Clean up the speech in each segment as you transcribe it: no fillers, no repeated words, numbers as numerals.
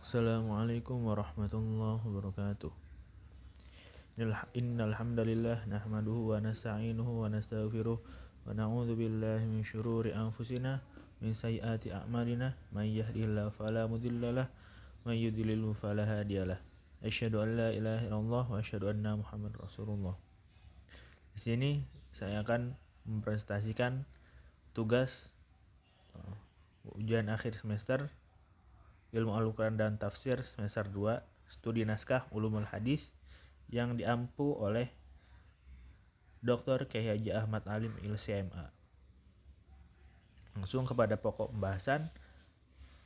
Assalamualaikum warahmatullahi wabarakatuh. Innal hamdalillah nahmaduhu wa nasta'inuhu wa nastaghfiruh wa na'udzu billahi min syururi anfusina min sayyiati a'malina may yahdihillahu fala mudhillalah may yudlilhu fala hadiyalah. Asyhadu an la ilaha illallah wa asyhadu anna Muhammadar Rasulullah. Di sini saya akan mempresentasikan tugas ujian akhir semester Ilmu Al-Quran dan Tafsir semester 2 Studi Naskah Ulumul Hadis yang diampu oleh Dr. Kyai Haji Ahmad Alim LCMA. Langsung kepada pokok pembahasan,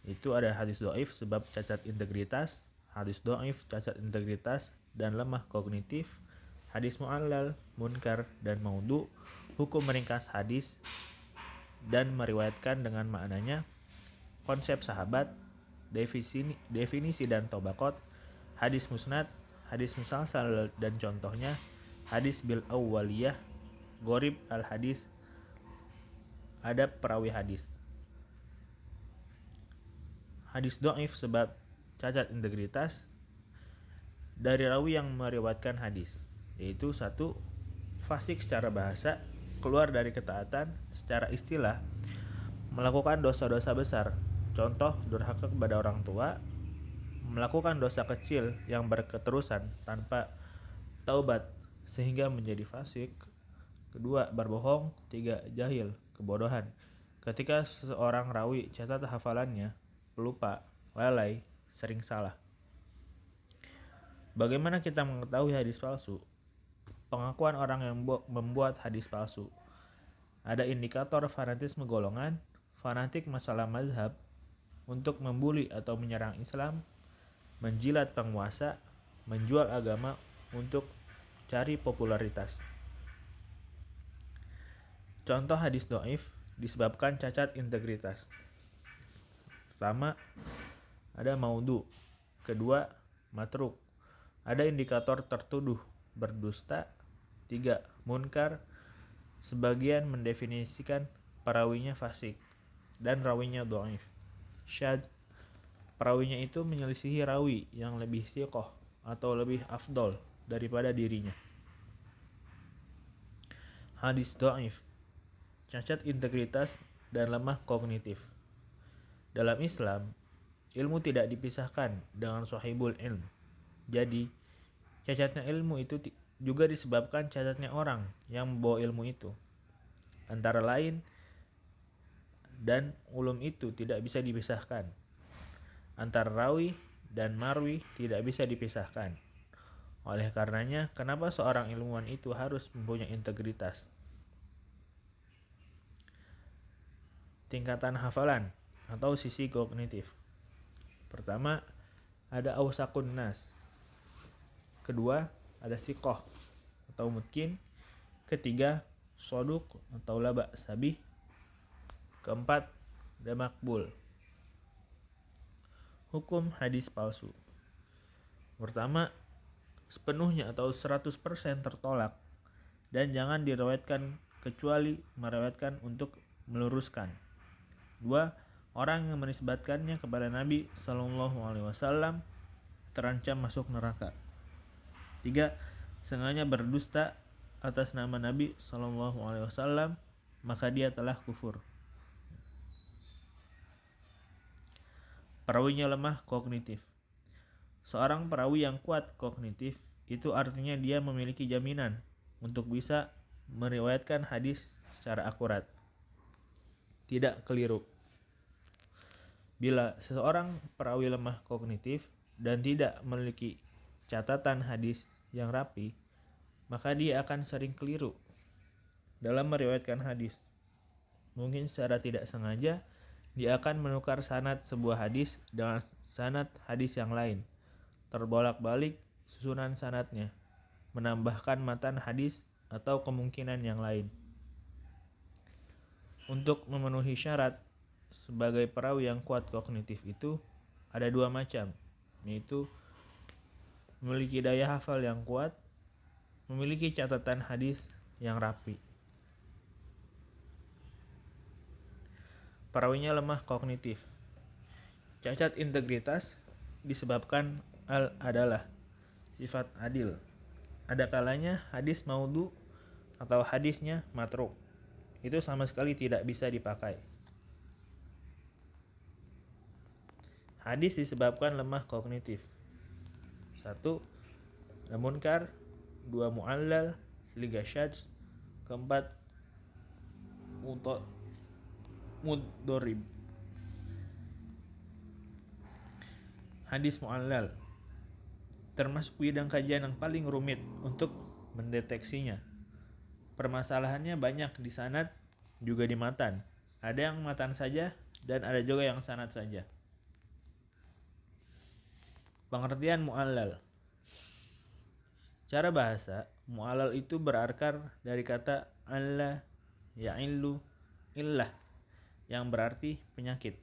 itu ada hadis dhaif sebab cacat integritas, hadis dhaif cacat integritas dan lemah kognitif, hadis mu'allal, munkar dan maudhu, hukum meringkas hadis dan meriwayatkan dengan maknanya, konsep sahabat, definisi dan tobakot, hadis musnad, hadis musalsal dan contohnya, hadis bil awwaliyah, gorib al hadis, adab perawi hadis. Hadis dhaif sebab cacat integritas dari rawi yang meriwayatkan hadis, yaitu 1. Fasik secara bahasa, keluar dari ketaatan, secara istilah melakukan dosa-dosa besar. Contoh, durhaka kepada orang tua, melakukan dosa kecil yang berketerusan tanpa taubat sehingga menjadi fasik. 2. Berbohong. 3. Jahil, kebodohan. Ketika seorang rawi catat hafalannya, pelupa, lalai, sering salah. Bagaimana kita mengetahui hadis palsu? Pengakuan orang yang membuat hadis palsu. Ada indikator fanatisme golongan, fanatik masalah mazhab, untuk membuli atau menyerang Islam, menjilat penguasa, menjual agama untuk cari popularitas. Contoh hadis dhaif disebabkan cacat integritas. Pertama, ada maudhu. Kedua, matruk. Ada indikator tertuduh berdusta. 3. Munkar. Sebagian mendefinisikan perawinya fasik dan rawinya dhaif. Syadz, perawinya itu menyelisihi rawi yang lebih thiqah atau lebih afdol daripada dirinya. Hadis dhaif, cacat integritas dan lemah kognitif. Dalam Islam, ilmu tidak dipisahkan dengan sahibul ilm. Jadi, cacatnya ilmu itu juga disebabkan cacatnya orang yang membawa ilmu itu. Antara lain, dan ulum itu tidak bisa dipisahkan. Antara rawi dan marwi tidak bisa dipisahkan. Oleh karenanya, kenapa seorang ilmuwan itu harus mempunyai integritas? Tingkatan hafalan atau sisi kognitif. Pertama, ada awsaqun nas. Kedua, ada siqah atau mungkin. Ketiga, soduk atau laba sabih. Keempat, ada makbul. Hukum hadis palsu. Pertama, sepenuhnya atau 100% tertolak dan jangan diriwayatkan kecuali meriwayatkan untuk meluruskan. 2. Orang yang menisbatkannya kepada Nabi SAW terancam masuk neraka. 3. Sengaja berdusta atas nama Nabi SAW, maka dia telah kufur. Perawinya lemah kognitif. Seorang perawi yang kuat kognitif itu artinya dia memiliki jaminan untuk bisa meriwayatkan hadis secara akurat, tidak keliru. Bila seseorang perawi lemah kognitif dan tidak memiliki catatan hadis yang rapi, maka dia akan sering keliru dalam meriwayatkan hadis. Mungkin secara tidak sengaja dia akan menukar sanad sebuah hadis dengan sanad hadis yang lain, terbolak-balik susunan sanadnya, menambahkan matan hadis atau kemungkinan yang lain. Untuk memenuhi syarat sebagai perawi yang kuat kognitif itu ada 2 macam, yaitu memiliki daya hafal yang kuat, memiliki catatan hadis yang rapi. Perawinya lemah kognitif. Cacat integritas disebabkan adalah sifat adil. Ada kalanya hadis maudhu atau hadisnya matruk itu sama sekali tidak bisa dipakai. Hadis disebabkan lemah kognitif. 1. Munkar, 2. Mu'allal, 3. Syadz, 4. Mudorib. Hadis mu'allal termasuk bidang kajian yang paling rumit untuk mendeteksinya. Permasalahannya banyak di sanad juga di matan. Ada yang matan saja dan ada juga yang sanad saja. Pengertian mu'allal. Cara bahasa, mu'allal itu berakar dari kata alla ya'illu illah yang berarti penyakit.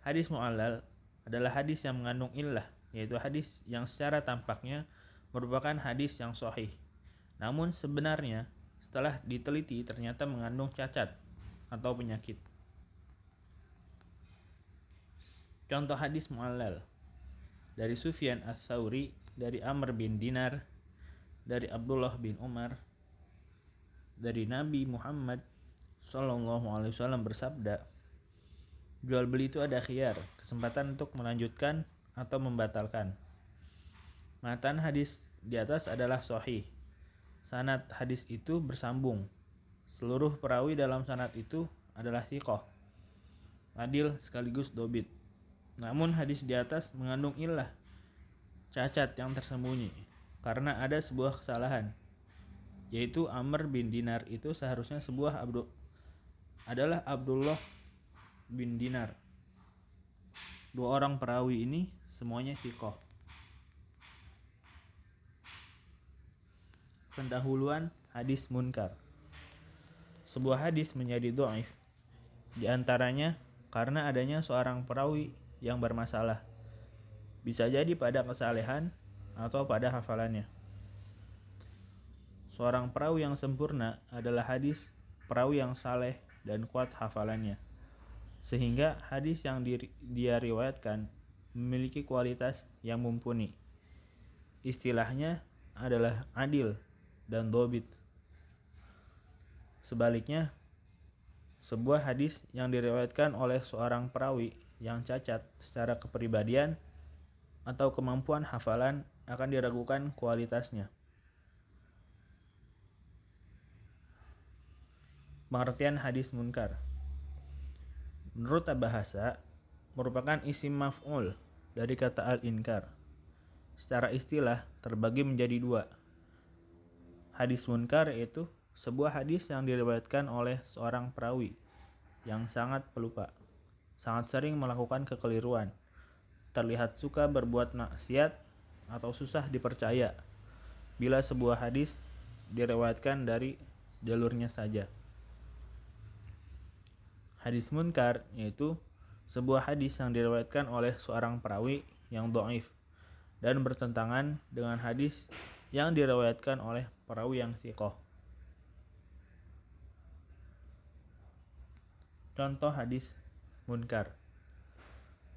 Hadis mu'allal adalah hadis yang mengandung illah, yaitu hadis yang secara tampaknya merupakan hadis yang sahih. Namun sebenarnya setelah diteliti ternyata mengandung cacat atau penyakit. Contoh hadis mu'allal dari Sufyan ats-Tsauri, dari Amr bin Dinar, dari Abdullah bin Umar, dari Nabi Muhammad SAW bersabda, jual beli itu ada khiyar, kesempatan untuk melanjutkan atau membatalkan. Matan hadis di atas adalah sahih. Sanad hadis itu bersambung. Seluruh perawi dalam sanad itu adalah thiqah, adil sekaligus dobit. Namun hadis di atas mengandung illah, cacat yang tersembunyi, karena ada sebuah kesalahan, yaitu Amr bin Dinar itu seharusnya adalah Abdullah bin Dinar. Dua orang perawi ini semuanya thiqah. Pendahuluan hadis munkar. Sebuah hadis menjadi dhaif di antaranya karena adanya seorang perawi yang bermasalah. Bisa jadi pada kesalehan atau pada hafalannya. Seorang perawi yang sempurna adalah hadis perawi yang saleh dan kuat hafalannya, sehingga hadis yang dia riwayatkan memiliki kualitas yang mumpuni. Istilahnya adalah adil dan dobit. Sebaliknya, sebuah hadis yang diriwayatkan oleh seorang perawi yang cacat secara kepribadian atau kemampuan hafalan akan diragukan kualitasnya. Pengertian hadis munkar. Menurut bahasa, merupakan isim maf'ul dari kata al-inkar. Secara istilah terbagi menjadi dua. Hadis munkar yaitu sebuah hadis yang diriwayatkan oleh seorang perawi yang sangat pelupa, sangat sering melakukan kekeliruan, terlihat suka berbuat maksiat atau susah dipercaya bila sebuah hadis diriwayatkan dari jalurnya saja. Hadis munkar yaitu sebuah hadis yang diriwayatkan oleh seorang perawi yang dhaif dan bertentangan dengan hadis yang diriwayatkan oleh perawi yang thiqah. Contoh hadis munkar.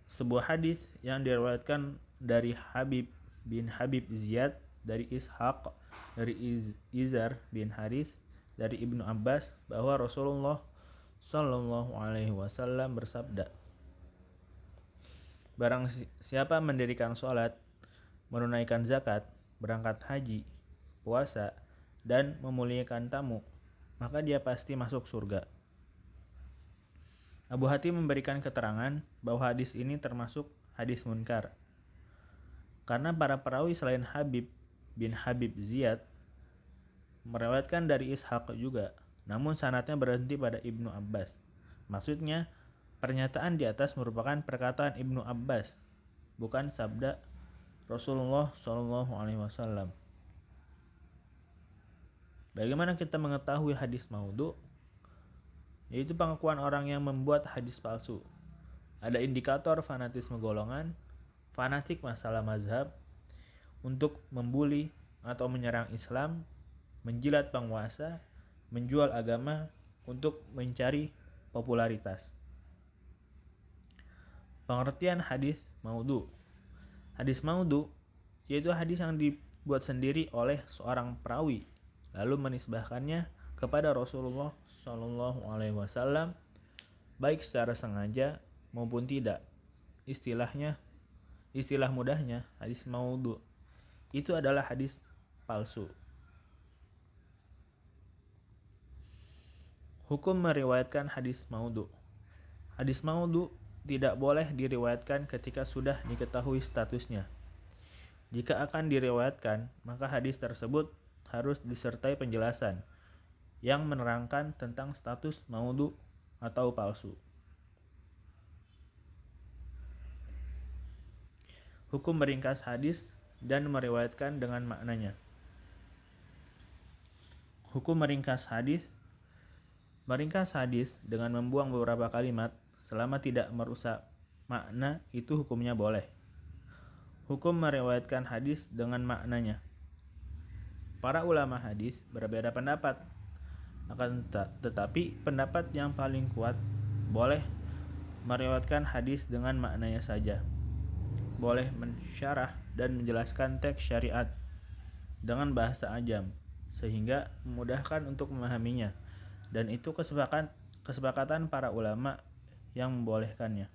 Sebuah hadis yang diriwayatkan dari Habib bin Habib Ziyad, dari Ishaq, dari Izar bin Haris, dari Ibnu Abbas bahwa Rasulullah Shallallahu Alaihi Wasallam bersabda, barang siapa mendirikan sholat, menunaikan zakat, berangkat haji, puasa, dan memuliakan tamu, maka dia pasti masuk surga. Abu Hatim memberikan keterangan bahwa hadis ini termasuk hadis munkar, karena para perawi selain Habib bin Habib Ziyad meriwayatkan dari Ishaq juga, namun sanadnya berhenti pada Ibnu Abbas. Maksudnya, pernyataan di atas merupakan perkataan Ibnu Abbas, bukan sabda Rasulullah SAW. Bagaimana kita mengetahui hadis maudhu? Yaitu pengakuan orang yang membuat hadis palsu. Ada indikator fanatisme golongan, fanatik masalah mazhab, untuk membuli atau menyerang Islam, menjilat penguasa, menjual agama untuk mencari popularitas. Pengertian hadis maudhu. Hadis maudhu yaitu hadis yang dibuat sendiri oleh seorang perawi lalu menisbahkannya kepada Rasulullah Shallallahu Alaihi Wasallam baik secara sengaja maupun tidak. Istilah mudahnya hadis maudhu itu adalah hadis palsu. Hukum meriwayatkan hadis maudhu. Hadis maudhu tidak boleh diriwayatkan ketika sudah diketahui statusnya. Jika akan diriwayatkan, maka hadis tersebut harus disertai penjelasan yang menerangkan tentang status maudhu atau palsu. Hukum meringkas hadis dan meriwayatkan dengan maknanya. Hukum meringkas hadis dengan membuang beberapa kalimat selama tidak merusak makna itu hukumnya boleh. Hukum meriwayatkan hadis dengan maknanya. Para ulama hadis berbeda pendapat, akan tetapi pendapat yang paling kuat boleh meriwayatkan hadis dengan maknanya saja. Boleh mensyarah dan menjelaskan teks syariat dengan bahasa ajam sehingga memudahkan untuk memahaminya, dan itu kesepakatan para ulama yang membolehkannya.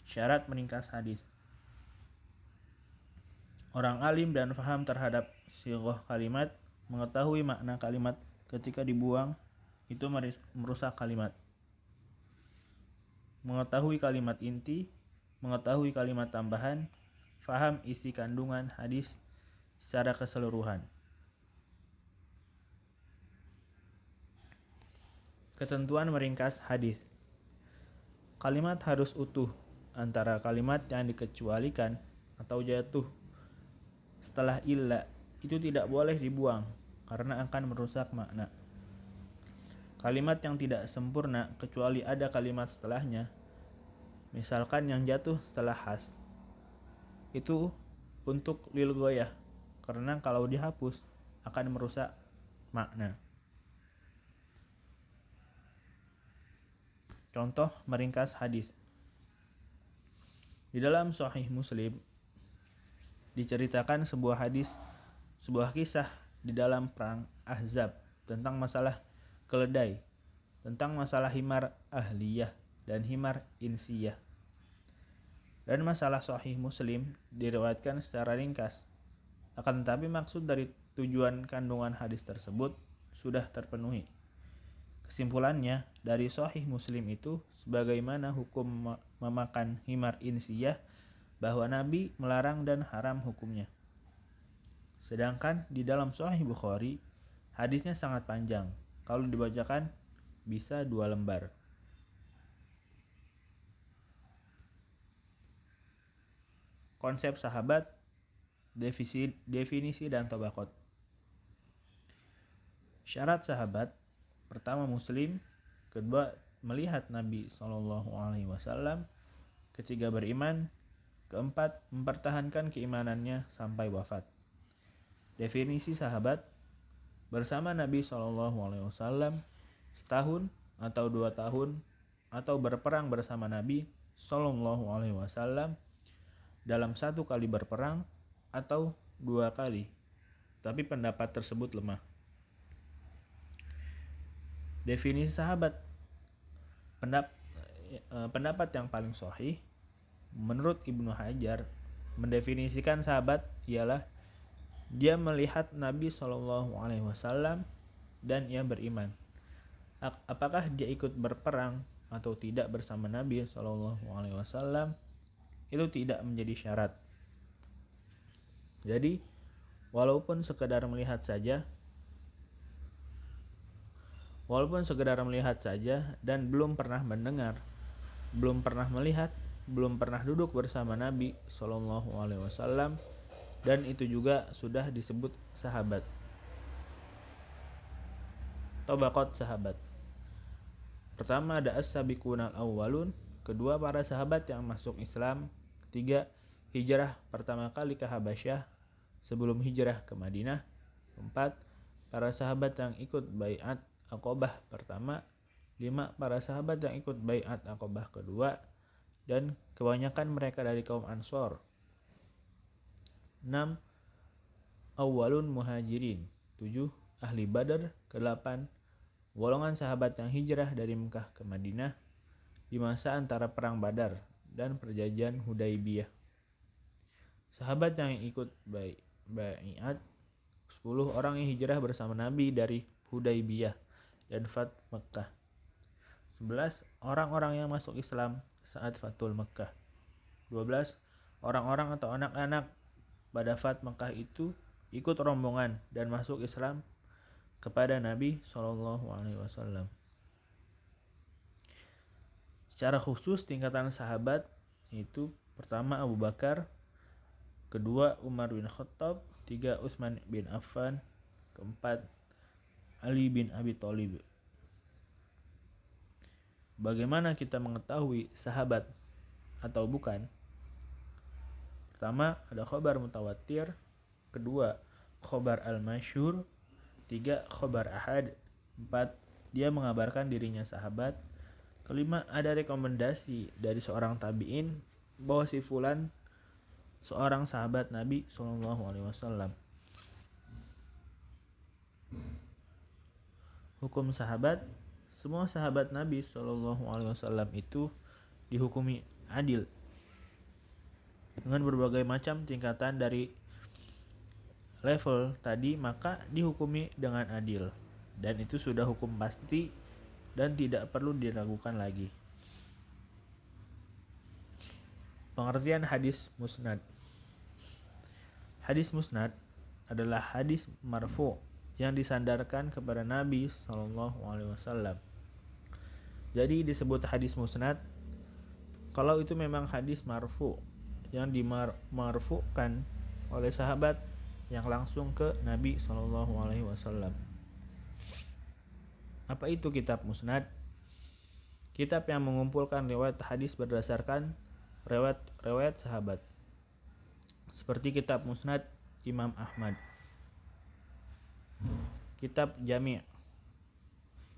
Syarat meringkas hadis. Orang alim dan faham terhadap sighah kalimat, mengetahui makna kalimat ketika dibuang itu merusak kalimat. Mengetahui kalimat inti, mengetahui kalimat tambahan, faham isi kandungan hadis secara keseluruhan. Ketentuan meringkas hadis. Kalimat harus utuh, antara kalimat yang dikecualikan atau jatuh setelah illa itu tidak boleh dibuang karena akan merusak makna. Kalimat yang tidak sempurna kecuali ada kalimat setelahnya, misalkan yang jatuh setelah has, itu untuk lil ghoyah, karena kalau dihapus akan merusak makna. Contoh meringkas hadis. Di dalam Sahih Muslim diceritakan sebuah kisah di dalam perang Ahzab tentang masalah keledai, tentang masalah himar ahliyah dan himar insiyah. Dan masalah Sahih Muslim diriwayatkan secara ringkas. Akan tetapi maksud dari tujuan kandungan hadis tersebut sudah terpenuhi. Kesimpulannya dari Sahih Muslim itu sebagaimana hukum memakan himar insiyah bahwa Nabi melarang dan haram hukumnya. Sedangkan di dalam Sahih Bukhari hadisnya sangat panjang. Kalau dibacakan bisa 2 lembar. Konsep sahabat, definisi dan tabaqat. Syarat sahabat: pertama Muslim, kedua melihat Nabi SAW, ketiga beriman, keempat mempertahankan keimanannya sampai wafat. Definisi sahabat: bersama Nabi SAW setahun atau 2 tahun, atau berperang bersama Nabi SAW dalam 1 kali berperang atau 2 kali, tapi pendapat tersebut lemah. Definisi sahabat: pendapat yang paling sahih menurut Ibnu Hajar mendefinisikan sahabat ialah dia melihat Nabi SAW dan ia beriman. Apakah dia ikut berperang atau tidak bersama Nabi SAW itu tidak menjadi syarat. Jadi walaupun sekedar melihat saja dan belum pernah mendengar, belum pernah melihat, belum pernah duduk bersama Nabi SAW, dan itu juga sudah disebut sahabat. Tabaqat sahabat. Pertama ada as-sabiqunal awwalun, kedua para sahabat yang masuk Islam, ketiga hijrah pertama kali ke Habasyah sebelum hijrah ke Madinah, keempat para sahabat yang ikut baiat Aqabah pertama, 5 para sahabat yang ikut baiat Aqabah kedua, dan kebanyakan mereka dari kaum Ansor. 6. Awwalun muhajirin. 7. Ahli Badar. 8. Golongan sahabat yang hijrah dari Mekah ke Madinah di masa antara perang Badar dan perjanjian Hudaibiyah. Sahabat yang ikut baiat 10 orang yang hijrah bersama Nabi dari Hudaibiyah dan Fath Mekah. 11. Orang-orang yang masuk Islam saat Fathul Mekah. 12. Orang-orang atau anak-anak pada Fath Mekah itu ikut rombongan dan masuk Islam kepada Nabi SAW. Secara khusus tingkatan sahabat itu pertama Abu Bakar, kedua Umar bin Khattab, 3 Utsman bin Affan, keempat Ali bin Abi Thalib. Bagaimana kita mengetahui sahabat atau bukan? Pertama ada khobar mutawatir, kedua khobar al-masyhur, 3 khobar ahad, 4 dia mengabarkan dirinya sahabat, kelima ada rekomendasi dari seorang tabi'in bahwa si fulan seorang sahabat Nabi SAW. Hukum sahabat, semua sahabat Nabi SAW itu dihukumi adil dengan berbagai macam tingkatan dari level tadi, maka dihukumi dengan adil, dan itu sudah hukum pasti dan tidak perlu diragukan lagi. Pengertian hadis musnad. Hadis musnad adalah hadis marfu yang disandarkan kepada Nabi SAW. Jadi disebut hadis musnad kalau itu memang hadis marfu yang dimarfukan oleh sahabat yang langsung ke Nabi SAW. Apa itu kitab musnad? Kitab yang mengumpulkan riwayat hadis berdasarkan riwayat sahabat. Seperti kitab musnad Imam Ahmad. Kitab jami'.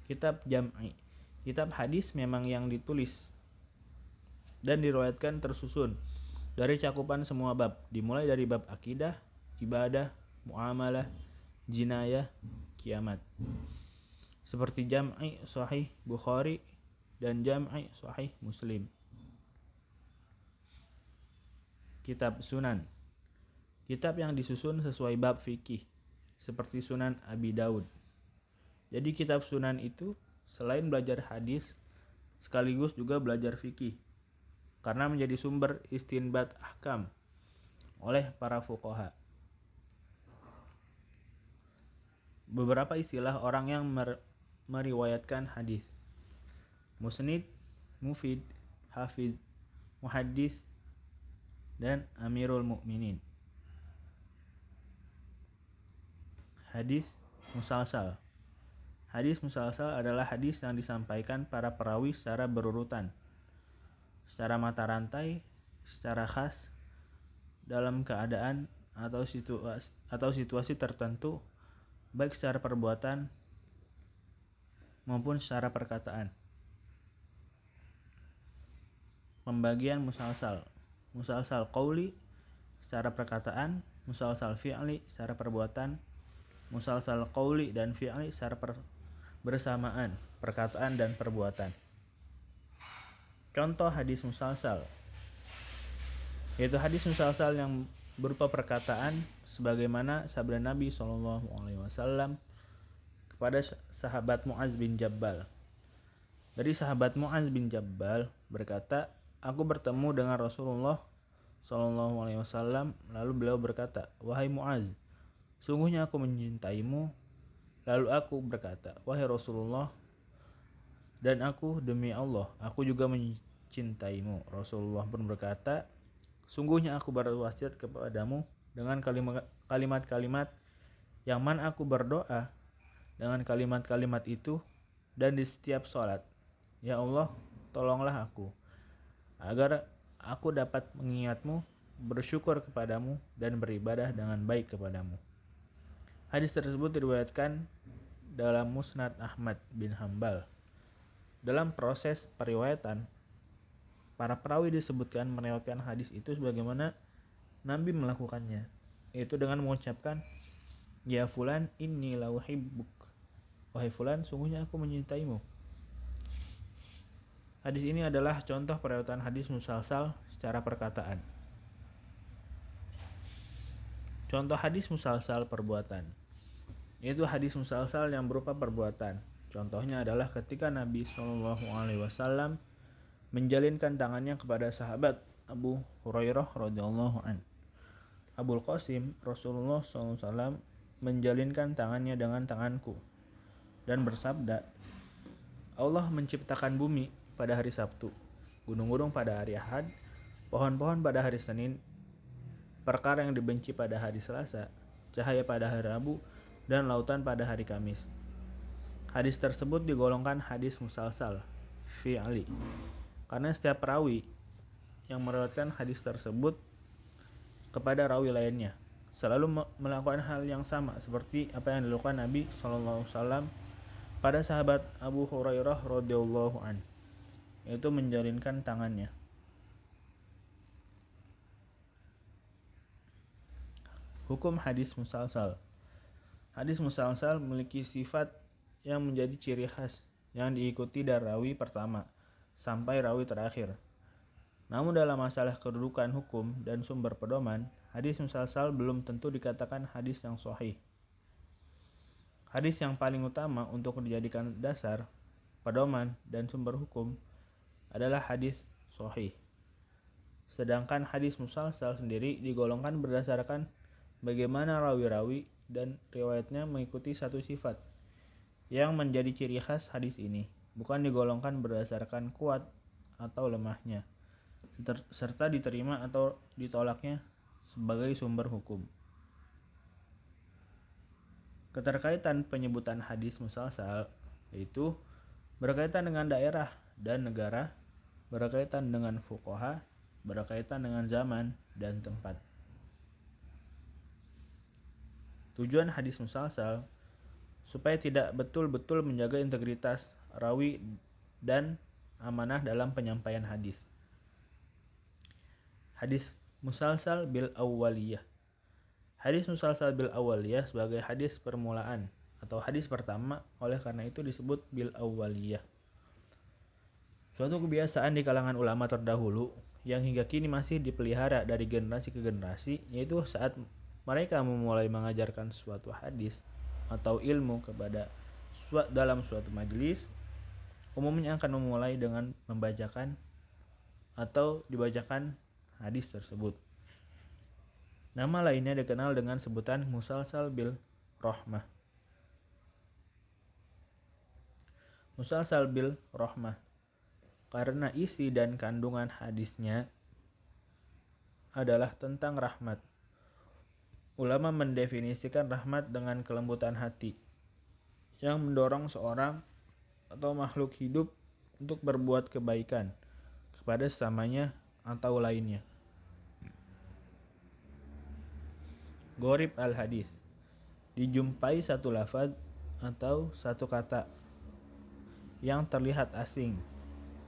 Kitab jam'i. Kitab hadis memang yang ditulis dan diriwayatkan tersusun dari cakupan semua bab, dimulai dari bab akidah, ibadah, muamalah, jinayah, kiamat. Seperti jam'i sahih Bukhari dan jam'i sahih Muslim. Kitab sunan. Kitab yang disusun sesuai bab fikih, seperti Sunan Abi Daud. Jadi kitab sunan itu selain belajar hadis, sekaligus juga belajar fikih, karena menjadi sumber istinbat ahkam oleh para fuqaha. Beberapa istilah orang yang meriwayatkan hadis: musnid, mufid, hafiz, muhaddis, dan amirul mukminin. Hadis musalsal. Hadis musalsal adalah hadis yang disampaikan para perawi secara berurutan, secara mata rantai, secara khas, dalam keadaan atau situasi tertentu, baik secara perbuatan maupun secara perkataan. Pembagian musalsal. Musalsal qauli secara perkataan, musalsal fi'li secara perbuatan, musalsal qauli dan fi'li secara bersamaan, perkataan dan perbuatan. Contoh hadis musalsal, yaitu hadis musalsal yang berupa perkataan sebagaimana sabda Nabi SAW kepada sahabat Mu'adz bin Jabbal. Dari sahabat Mu'adz bin Jabbal berkata, aku bertemu dengan Rasulullah SAW, lalu beliau berkata, wahai Mu'adz, sungguhnya aku mencintaimu. Lalu aku berkata, wahai Rasulullah, dan aku demi Allah, aku juga mencintaimu. Rasulullah pun berkata, sungguhnya aku berwasiat kepadamu dengan kalimat-kalimat yang mana aku berdoa dengan kalimat-kalimat itu dan di setiap sholat. Ya Allah, tolonglah aku agar aku dapat mengingatmu, bersyukur kepadamu, dan beribadah dengan baik kepadamu. Hadis tersebut diriwayatkan dalam Musnad Ahmad bin Hanbal. Dalam proses periwayatan, Para perawi disebutkan melewatkan hadis itu sebagaimana Nabi melakukannya, yaitu dengan mengucapkan, "Ya fulan, inni la uhibbuk." Wahai fulan, sungguhnya aku menyintaimu. Hadis ini adalah contoh periwayatan hadis musalsal secara perkataan. Contoh hadis musalsal perbuatan, yaitu hadis musalsal yang berupa perbuatan. Contohnya adalah ketika Nabi SAW menjalinkan tangannya kepada sahabat Abu Hurairah radhiyallahu an. Abul Qasim, Rasulullah SAW menjalinkan tangannya dengan tanganku dan bersabda, Allah menciptakan bumi pada hari Sabtu, gunung-gunung pada hari Ahad, pohon-pohon pada hari Senin, perkara yang dibenci pada hari Selasa, cahaya pada hari Rabu, dan lautan pada hari Kamis. Hadis tersebut digolongkan hadis musalsal fi'li, karena setiap perawi yang meriwayatkan hadis tersebut kepada rawi lainnya selalu melakukan hal yang sama seperti apa yang dilakukan Nabi SAW pada sahabat Abu Hurairah radhiyallahu an, yaitu menjalinkan tangannya. Hukum hadis musalsal. Hadis musalsal memiliki sifat yang menjadi ciri khas yang diikuti dari rawi pertama sampai rawi terakhir. Namun dalam masalah kedudukan hukum dan sumber pedoman, hadis musalsal belum tentu dikatakan hadis yang sahih. Hadis yang paling utama untuk dijadikan dasar, pedoman, dan sumber hukum adalah hadis sahih. Sedangkan hadis musalsal sendiri digolongkan berdasarkan bagaimana rawi-rawi dan riwayatnya mengikuti satu sifat yang menjadi ciri khas hadis ini, bukan digolongkan berdasarkan kuat atau lemahnya, serta diterima atau ditolaknya sebagai sumber hukum. Keterkaitan penyebutan hadis musalsal yaitu berkaitan dengan daerah dan negara, berkaitan dengan fuqaha, berkaitan dengan zaman dan tempat. Tujuan hadis musalsal supaya tidak betul-betul menjaga integritas rawi dan amanah dalam penyampaian hadis. Hadis musalsal bil awwaliyah. Hadis musalsal bil awwaliyah sebagai hadis permulaan atau hadis pertama, oleh karena itu disebut bil awwaliyah. Suatu kebiasaan di kalangan ulama terdahulu yang hingga kini masih dipelihara dari generasi ke generasi, yaitu saat mereka memulai mengajarkan suatu hadis atau ilmu kepada dalam suatu majelis, umumnya akan memulai dengan membacakan atau dibacakan hadis tersebut. Nama lainnya dikenal dengan sebutan musalsal bil rahmah. Musalsal bil rahmah karena isi dan kandungan hadisnya adalah tentang rahmat. Ulama mendefinisikan rahmat dengan kelembutan hati yang mendorong seorang atau makhluk hidup untuk berbuat kebaikan kepada sesamanya atau lainnya. Gharib al-hadis, dijumpai satu lafaz atau satu kata yang terlihat asing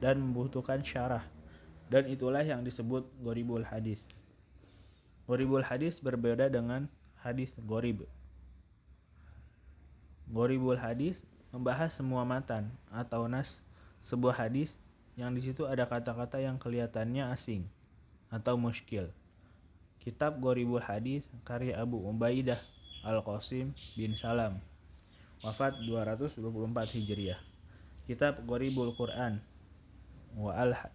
dan membutuhkan syarah, dan itulah yang disebut gharibul hadis. Gharibul hadis berbeda dengan hadis gharib. Gharibul hadis membahas semua matan atau nas sebuah hadis yang di situ ada kata-kata yang kelihatannya asing atau muskil. Kitab Gharibul Hadis karya Abu Ubaidah Al-Qasim bin Salam, wafat 224 Hijriah. Kitab Gharibul Quran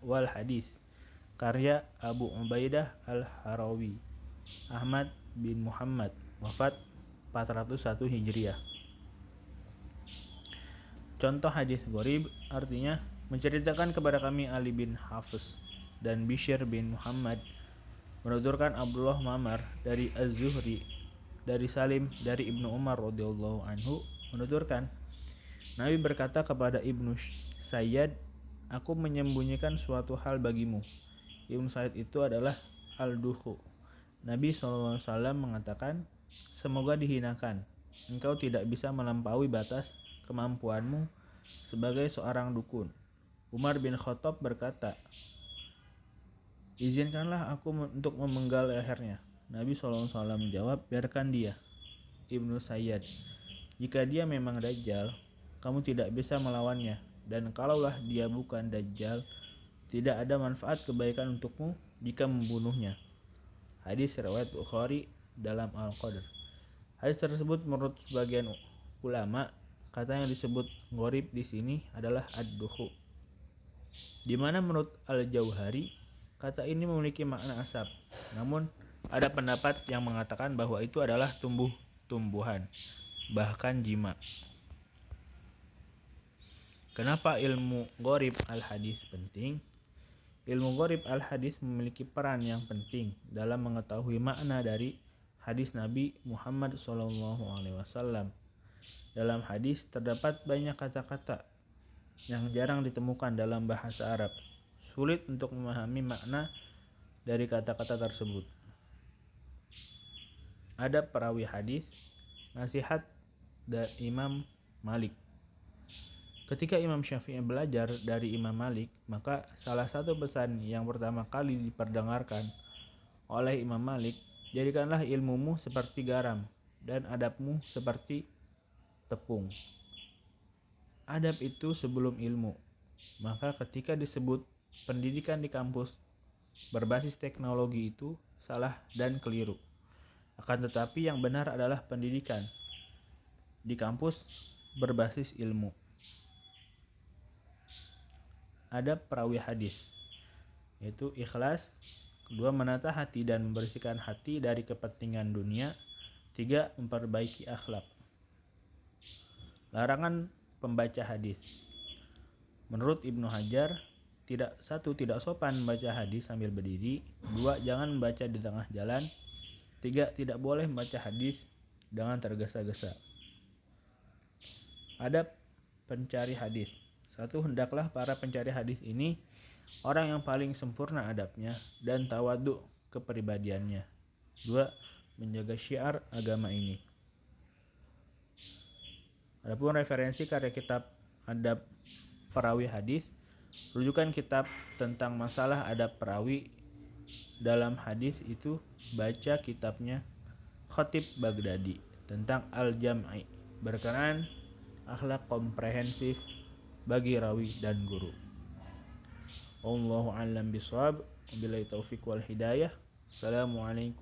wal Hadis karya Abu Ubaidah Al-Harawi Ahmad bin Muhammad, wafat 401 Hijriah. Contoh hadis gharib artinya menceritakan kepada kami Ali bin Hafiz dan Bishr bin Muhammad menuturkan Abdullah Ma'mar dari Az-Zuhri dari Salim dari Ibnu Umar radhiyallahu anhu menuturkan Nabi berkata kepada Ibnu Sayyad, aku menyembunyikan suatu hal bagimu. Ibnu Sayyad itu adalah Al-Duhu. Nabi SAW mengatakan, semoga dihinakan, engkau tidak bisa melampaui batas kemampuanmu sebagai seorang dukun. Umar bin Khattab berkata, Izinkanlah aku untuk memenggal lehernya. Nabi SAW menjawab, biarkan dia. Ibnu Sayyad, jika dia memang Dajjal, kamu tidak bisa melawannya. Dan kalaulah dia bukan Dajjal, tidak ada manfaat kebaikan untukmu jika membunuhnya. Hadis riwayat Bukhari dalam Al-Qadr. Hadis tersebut menurut sebagian ulama, kata yang disebut gharib di sini adalah ad-dukhu. Di mana menurut Al-Jauhari, kata ini memiliki makna asap. Namun ada pendapat yang mengatakan bahwa itu adalah tumbuh-tumbuhan, bahkan jima. Kenapa ilmu gharib al-hadis penting? Ilmu gharib al-hadis memiliki peran yang penting dalam mengetahui makna dari hadis Nabi Muhammad SAW. Dalam hadis terdapat banyak kata-kata yang jarang ditemukan dalam bahasa Arab. Sulit untuk memahami makna dari kata-kata tersebut. Adab perawi hadis, nasihat dari Imam Malik. Ketika Imam Syafi'i belajar dari Imam Malik, maka salah satu pesan yang pertama kali diperdengarkan oleh Imam Malik, jadikanlah ilmumu seperti garam dan adabmu seperti tepung. Adab itu sebelum ilmu. Maka ketika disebut pendidikan di kampus berbasis teknologi itu salah dan keliru. Akan tetapi yang benar adalah pendidikan di kampus berbasis ilmu. Adab perawi hadis, yaitu ikhlas. Kedua, menata hati dan membersihkan hati dari kepentingan dunia. Tiga, memperbaiki akhlak. Larangan pembaca hadis. Menurut Ibnu Hajar, tidak sopan membaca hadis sambil berdiri. Dua, jangan membaca di tengah jalan. Tiga, tidak boleh membaca hadis dengan tergesa-gesa. Adab pencari hadis. Satu, hendaklah para pencari hadis ini orang yang paling sempurna adabnya dan tawadhu kepribadiannya. Dua, menjaga syiar agama ini. Adapun referensi karya kitab adab perawi hadis, rujukan kitab tentang masalah adab perawi dalam hadis itu baca kitabnya Khatib Baghdadi tentang Al-Jam'i berkenaan akhlak komprehensif bagi rawi dan guru. Wallahu a'lam bishawab. Wabillahi taufiq wal hidayah. Assalamualaikum